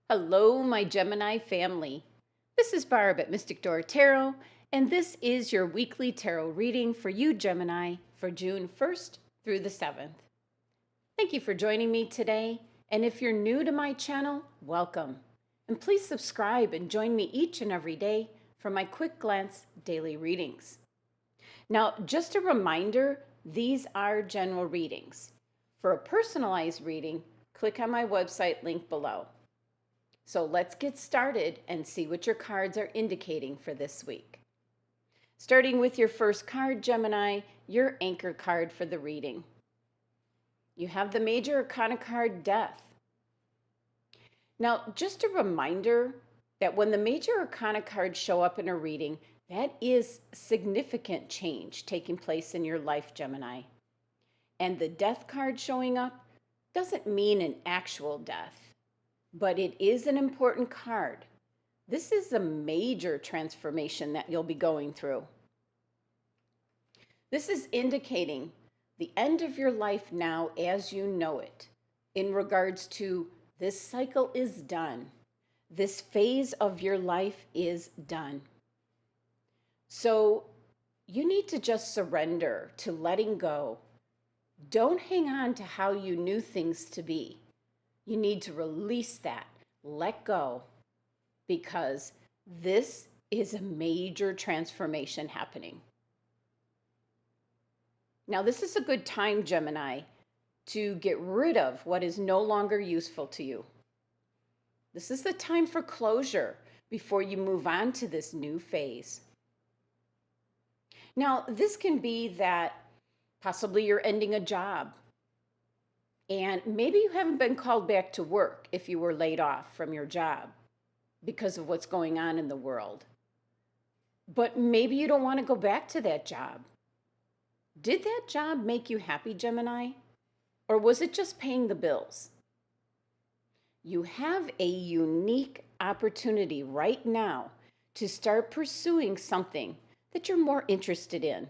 Hello, my Gemini family. This is Barb at Mystic Door Tarot, and this is your weekly tarot reading for you, Gemini, for June 1st through the 7th. Thank you for joining me today, and if you're new to my channel, welcome. And please subscribe and join me each and every day for my quick glance daily readings. Now, just a reminder, these are general readings. For a personalized reading, click on my website link below. So let's get started and see what your cards are indicating for this week. Starting with your first card, Gemini, your anchor card for the reading. You have the Major Arcana card, Death. Now, just a reminder that when the Major Arcana cards show up in a reading, that is significant change taking place in your life, Gemini. And the Death card showing up doesn't mean an actual death, but it is an important card. This is a major transformation that you'll be going through. This is indicating the end of your life now as you know it, in regards to this cycle is done. This phase of your life is done. So you need to just surrender to letting go. Don't hang on to how you knew things to be. You need to release that, let go, because this is a major transformation happening. Now, this is a good time, Gemini, to get rid of what is no longer useful to you. This is the time for closure before you move on to this new phase. Now, this can be that possibly you're ending a job. And maybe you haven't been called back to work if you were laid off from your job because of what's going on in the world. But maybe you don't want to go back to that job. Did that job make you happy, Gemini? Or was it just paying the bills? You have a unique opportunity right now to start pursuing something that you're more interested in.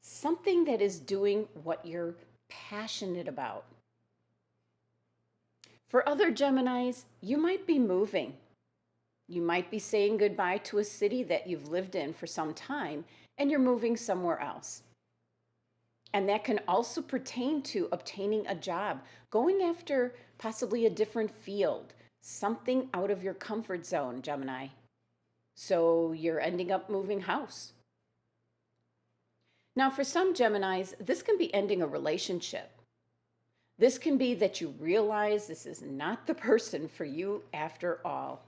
Something that is doing what you're passionate about. For other Geminis, you might be moving. You might be saying goodbye to a city that you've lived in for some time and you're moving somewhere else. And that can also pertain to obtaining a job, going after possibly a different field, something out of your comfort zone, Gemini. So you're ending up moving house. Now, for some Geminis, this can be ending a relationship. This can be that you realize this is not the person for you after all.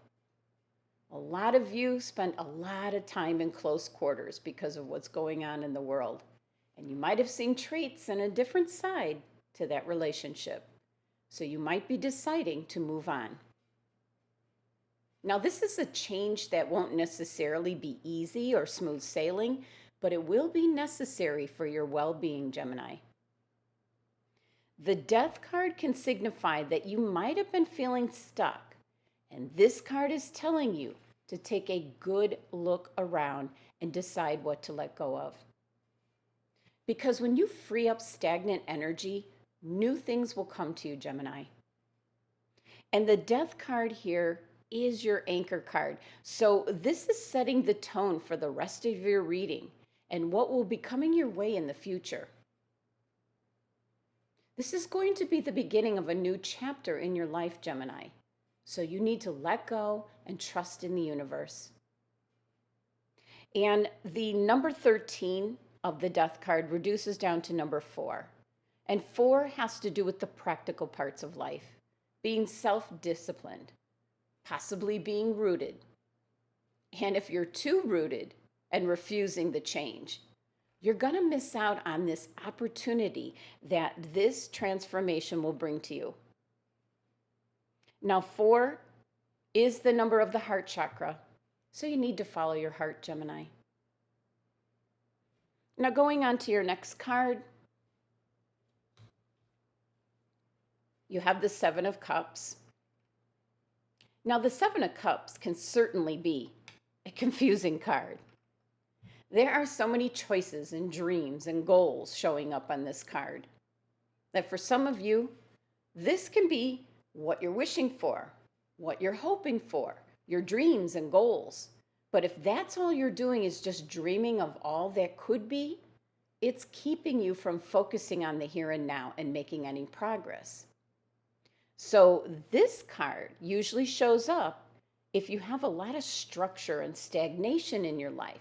A lot of you spend a lot of time in close quarters because of what's going on in the world. And you might have seen traits in a different side to that relationship. So you might be deciding to move on. Now, this is a change that won't necessarily be easy or smooth sailing, but it will be necessary for your well-being, Gemini. The Death card can signify that you might have been feeling stuck, and this card is telling you to take a good look around and decide what to let go of. Because when you free up stagnant energy, new things will come to you, Gemini. And the Death card here is your anchor card. So this is setting the tone for the rest of your reading and what will be coming your way in the future. This is going to be the beginning of a new chapter in your life, Gemini. So you need to let go and trust in the universe. And the number 13 of the Death card reduces down to number 4. And 4 has to do with the practical parts of life, being self-disciplined, possibly being rooted. And if you're too rooted and refusing the change, you're going to miss out on this opportunity that this transformation will bring to you. Now, 4 is the number of the heart chakra, so you need to follow your heart, Gemini. Now, going on to your next card, you have the 7 of Cups. Now, the 7 of Cups can certainly be a confusing card. There are so many choices and dreams and goals showing up on this card that for some of you, this can be what you're wishing for, what you're hoping for, your dreams and goals. But if that's all you're doing is just dreaming of all that could be, it's keeping you from focusing on the here and now and making any progress. So this card usually shows up if you have a lot of structure and stagnation in your life.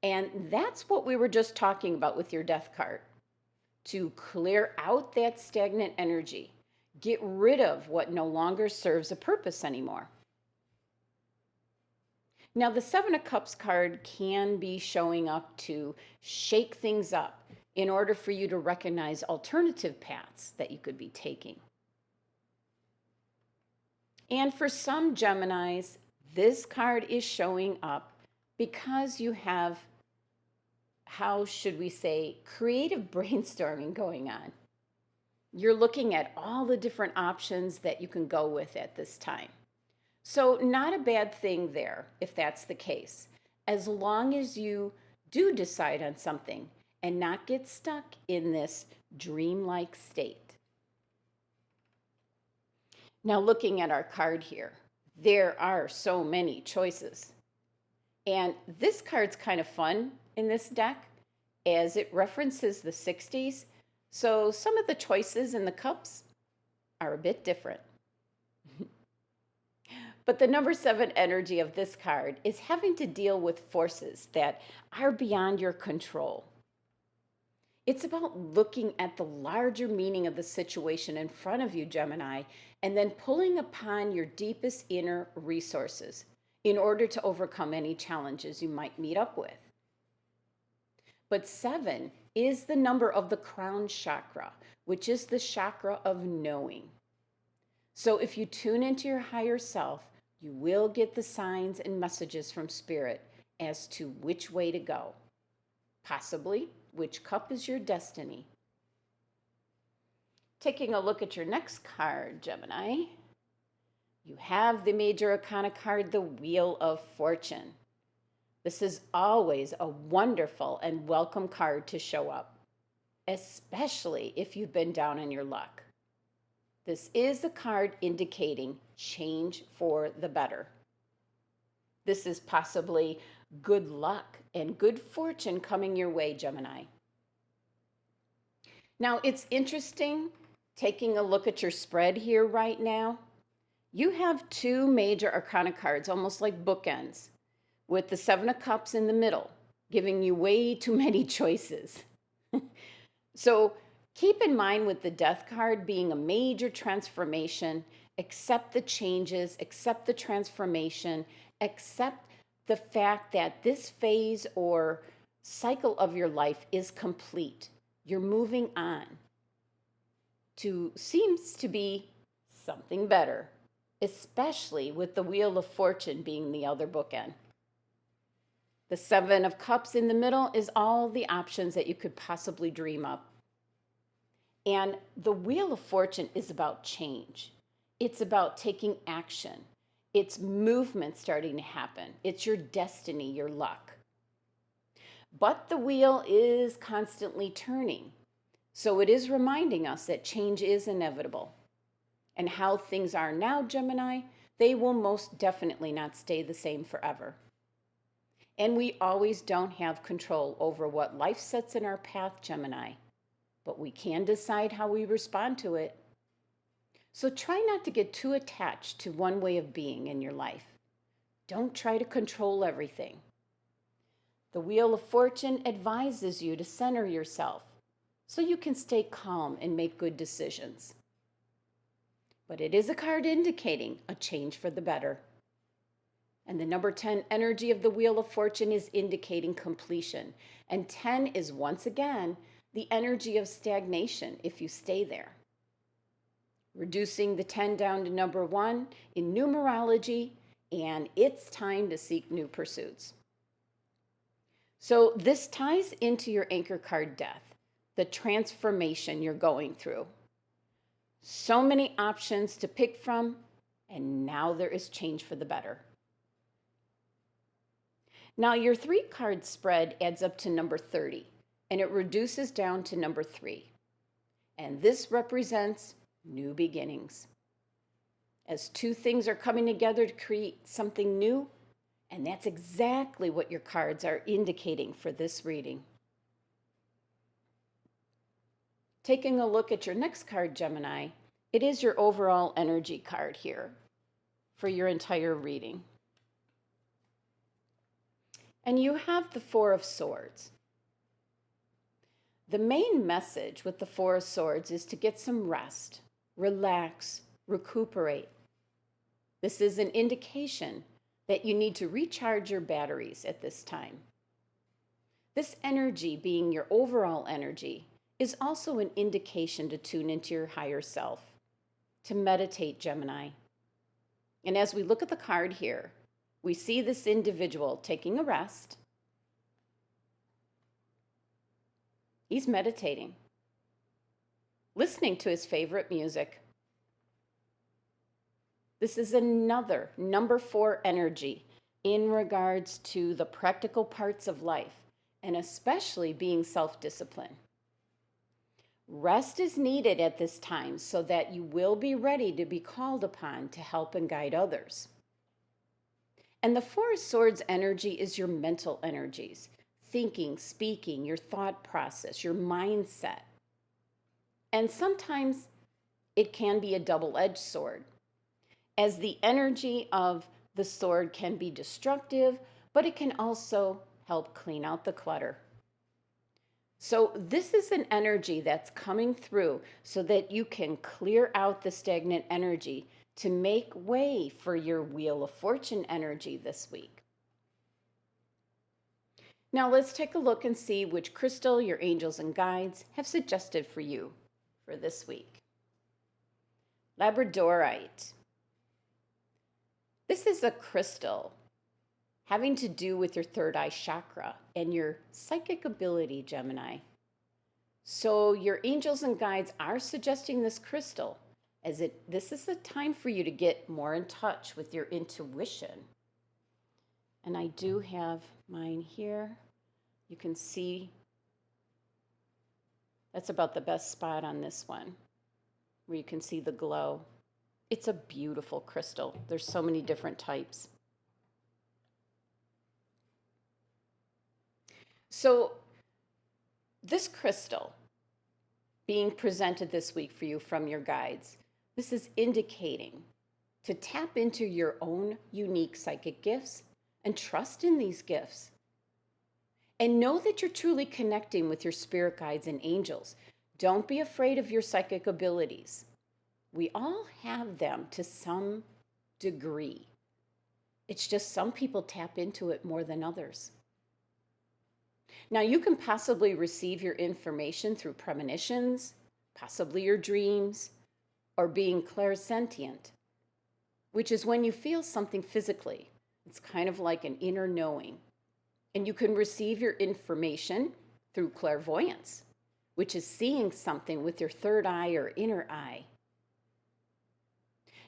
And that's what we were just talking about with your death card. To clear out that stagnant energy, get rid of what no longer serves a purpose anymore. Now, the Seven of Cups card can be showing up to shake things up in order for you to recognize alternative paths that you could be taking. And for some Geminis, this card is showing up because you have, how should we say, creative brainstorming going on. You're looking at all the different options that you can go with at this time. So not a bad thing there, if that's the case, as long as you do decide on something and not get stuck in this dreamlike state. Now, looking at our card here, there are so many choices. And this card's kind of fun in this deck as it references the 60s. So some of the choices in the cups are a bit different. But the number 7 energy of this card is having to deal with forces that are beyond your control. It's about looking at the larger meaning of the situation in front of you, Gemini, and then pulling upon your deepest inner resources in order to overcome any challenges you might meet up with. But 7 is the number of the crown chakra, which is the chakra of knowing. So if you tune into your higher self, you will get the signs and messages from Spirit as to which way to go. Possibly, which cup is your destiny. Taking a look at your next card, Gemini, you have the major arcana card, the Wheel of Fortune. This is always a wonderful and welcome card to show up, especially if you've been down on your luck. This is a card indicating change for the better. This is possibly good luck and good fortune coming your way, Gemini. Now, it's interesting taking a look at your spread here right now. You have 2 major arcana cards, almost like bookends, with the 7 of Cups in the middle, giving you way too many choices. So keep in mind with the Death card being a major transformation, accept the changes, accept the transformation, accept the fact that this phase or cycle of your life is complete. You're moving on to seems to be something better, especially with the Wheel of Fortune being the other bookend. The 7 of Cups in the middle is all the options that you could possibly dream up. And the Wheel of Fortune is about change. It's about taking action. It's movement starting to happen. It's your destiny, your luck. But the wheel is constantly turning. So it is reminding us that change is inevitable. And how things are now, Gemini, they will most definitely not stay the same forever. And we always don't have control over what life sets in our path, Gemini. But we can decide how we respond to it. So try not to get too attached to one way of being in your life. Don't try to control everything. The Wheel of Fortune advises you to center yourself so you can stay calm and make good decisions. But it is a card indicating a change for the better. And the number 10 energy of the Wheel of Fortune is indicating completion. And 10 is once again the energy of stagnation if you stay there. Reducing the 10 down to number 1 in numerology, and it's time to seek new pursuits. So this ties into your anchor card, Death, the transformation you're going through. So many options to pick from, and now there is change for the better. Now your 3-card spread adds up to number 30, and it reduces down to number 3. And this represents new beginnings. as two things are coming together to create something new. And that's exactly what your cards are indicating for this reading. Taking a look at your next card, Gemini, it is your overall energy card here for your entire reading. And you have the Four of Swords. The main message with the Four of Swords is to get some rest, relax, recuperate. This is an indication that you need to recharge your batteries at this time. This energy, being your overall energy, is also an indication to tune into your higher self, to meditate, Gemini. And as we look at the card here, we see this individual taking a rest. He's meditating, listening to his favorite music. This is another number 4 energy in regards to the practical parts of life, and especially being self-disciplined. Rest is needed at this time so that you will be ready to be called upon to help and guide others. And the Four of Swords energy is your mental energies, thinking, speaking, your thought process, your mindset. And sometimes it can be a double-edged sword, as the energy of the sword can be destructive, but it can also help clean out the clutter. So this is an energy that's coming through so that you can clear out the stagnant energy to make way for your Wheel of Fortune energy this week. Now let's take a look and see which crystal your angels and guides have suggested for you for this week. Labradorite. This is a crystal having to do with your third eye chakra and your psychic ability, Gemini. So your angels and guides are suggesting this crystal as this is a time for you to get more in touch with your intuition. And I do have mine here. You can see that's about the best spot on this one, where you can see the glow. It's a beautiful crystal. There's so many different types. So this crystal being presented this week for you from your guides, this is indicating to tap into your own unique psychic gifts and trust in these gifts. And know that you're truly connecting with your spirit guides and angels. Don't be afraid of your psychic abilities. We all have them to some degree. It's just some people tap into it more than others. Now, you can possibly receive your information through premonitions, possibly your dreams, or being clairsentient, which is when you feel something physically. It's kind of like an inner knowing. And you can receive your information through clairvoyance, which is seeing something with your third eye or inner eye.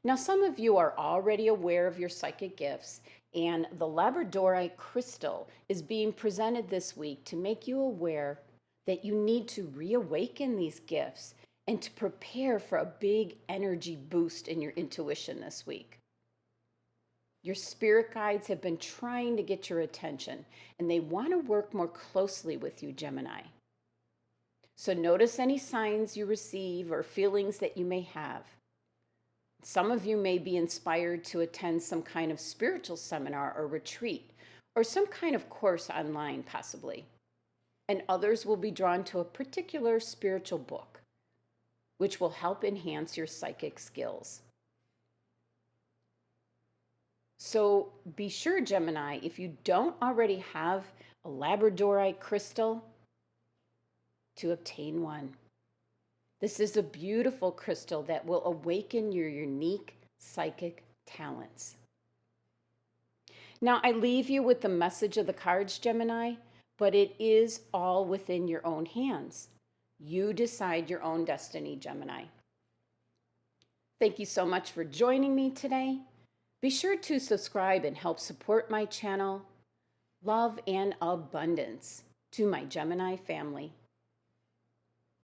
Now, some of you are already aware of your psychic gifts, and the Labradorite crystal is being presented this week to make you aware that you need to reawaken these gifts and to prepare for a big energy boost in your intuition this week. Your spirit guides have been trying to get your attention, and they want to work more closely with you, Gemini. So notice any signs you receive or feelings that you may have. Some of you may be inspired to attend some kind of spiritual seminar or retreat, or some kind of course online, possibly. And others will be drawn to a particular spiritual book, which will help enhance your psychic skills. So be sure, Gemini, if you don't already have a Labradorite crystal, to obtain one. This is a beautiful crystal that will awaken your unique psychic talents. Now, I leave you with the message of the cards, Gemini, but it is all within your own hands. You decide your own destiny, Gemini. Thank you so much for joining me today. Be sure to subscribe and help support my channel. Love and abundance to my Gemini family.